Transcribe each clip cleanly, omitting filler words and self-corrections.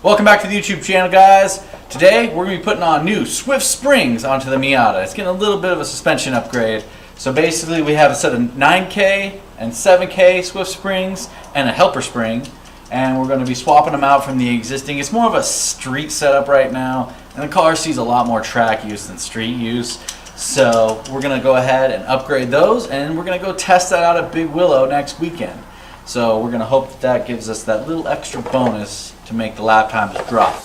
Welcome back to the YouTube channel, guys. Today we're going to be putting on new Swift springs onto the Miata. It's getting a little bit of a suspension upgrade. So basically we have a set of 9K and 7K Swift springs and a helper spring. And we're going to be swapping them out from the existing. It's more of a street setup right now. And the car sees a lot more track use than street use. So we're going to go ahead and upgrade those. And we're going to go test that out at Big Willow next weekend. So we're going to hope that that gives us that little extra bonus to make the lap times drop.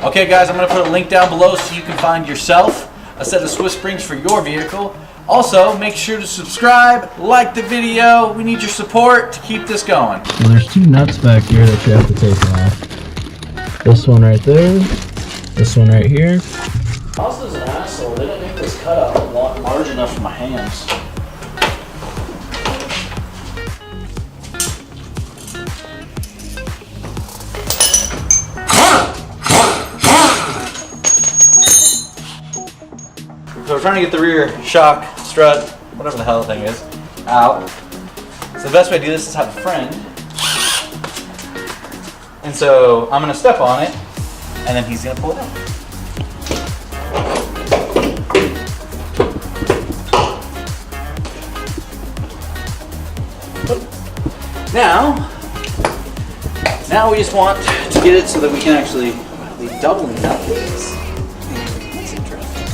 Okay guys, I'm going to put a link down below so you can find yourself a set of Swift springs for your vehicle. Also, make sure to subscribe, like the video. We need your support to keep this going. Well, there's two nuts back here that you have to take off. This one right there, this one right here. Mazda's an asshole. They didn't make this cutout large enough for my hands. So we're trying to get the rear shock, strut, whatever the hell the thing is, out. So the best way to do this is have a friend. And so I'm going to step on it, and then he's going to pull it out. Now we just want to get it so that we can actually be doubling up these. That's interesting.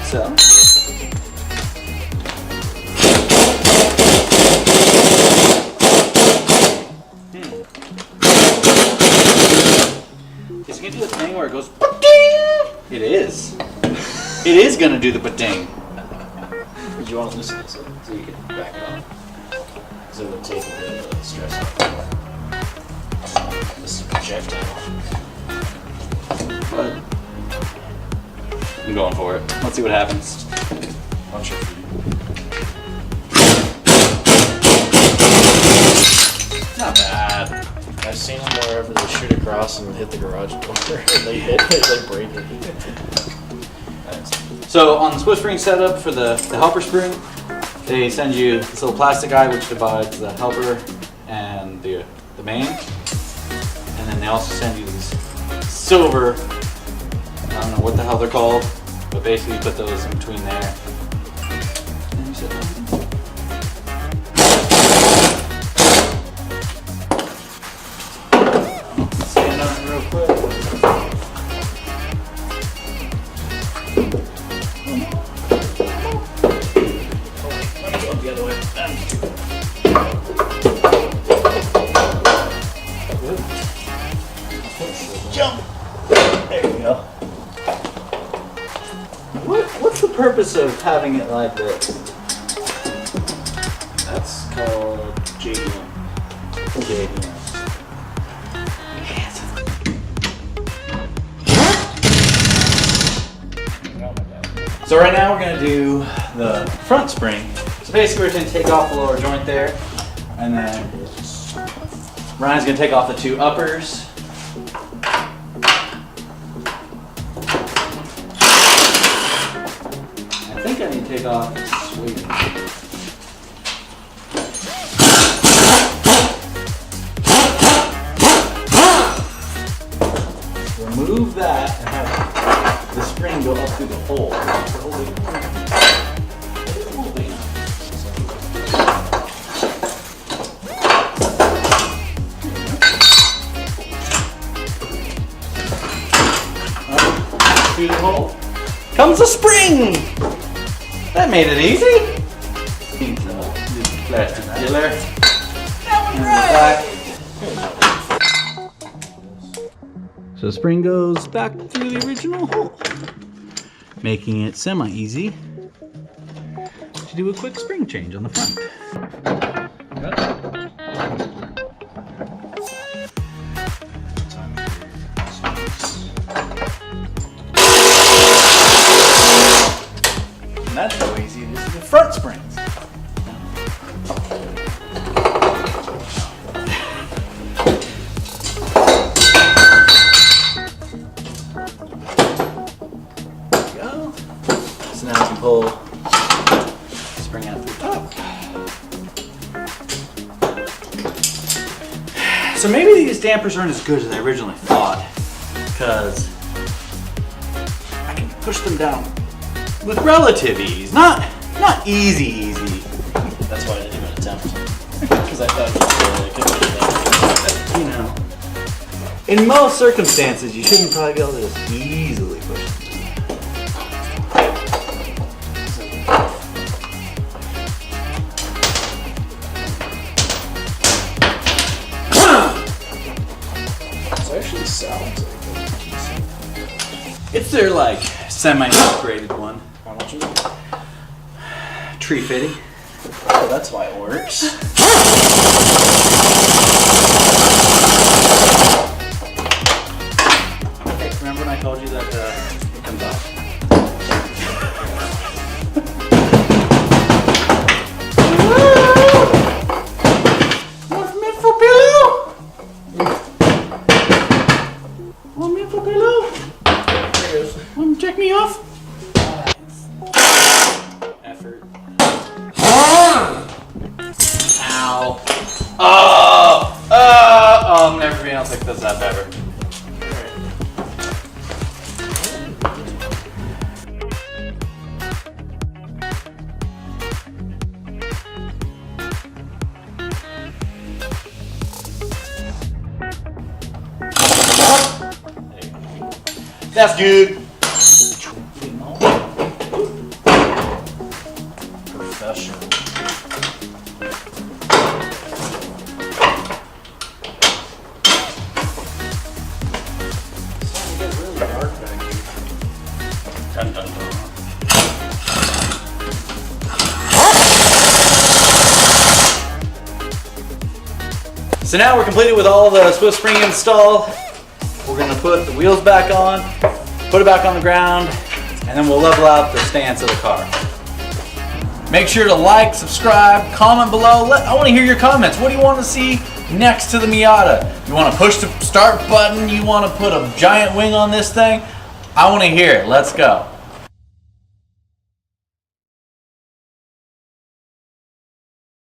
So, is it gonna do the thing where it goes ba-ding? It is. It is gonna do the ba-ding. Did you want to loosen this up so you can back it off? Because it would take a bit of the stress off. This is a projectile. But I'm going for it. Let's see what happens. Not sure for you. Not bad. I've seen them wherever they shoot across and hit the garage door and they hit it, they break it. So on the Swift spring setup for the helper spring, they send you this little plastic guide which divides the helper and the main. And then they also send you these silver, I don't know what the hell they're called, but basically you put those in between there. And you set them. Stand on it real quick. The other way. Jump! There you go. What's the purpose of having it like this? That's called JDM. JDM. So right now we're going to do the front spring. So basically we're going to take off the lower joint there, and then Ryan's going to take off the two uppers. I think I need to take off the sweeter. Remove that and have the spring go up through the hole. Through the hole comes a spring! That made it easy! Plastic killer. That was right! So the spring goes back through the original hole, making it semi-easy to do a quick spring change on the front. And that's how easy it is to do front springs. There we go. so maybe these dampers aren't as good as I originally thought, because I can push them down with relative ease. Not easy. That's why I didn't even attempt. Because I thought it was You know, in most circumstances, you shouldn't probably be able to just easily push them. actually sounds like It's their like semi-upgraded one. how much is it? Tree fitting. Oh, that's why it works. Hey, remember when I told you that it comes off? What's meant for pillow? What's meant for pillow? There it is. Want to check me off? Effort. Ow. Oh, I'm never being able to pick this up ever. That's good. Professional. Starting to get really dark back here. Dun, dun, dun. So now we're completed with all the Swift spring install. We're gonna put the wheels back on, put it back on the ground, and then we'll level out the stance of the car. Make sure to like, subscribe, comment below. I want to hear your comments. What do you want to see next to the Miata? You want to push the start button? You want to put a giant wing on this thing? I want to hear it. Let's go.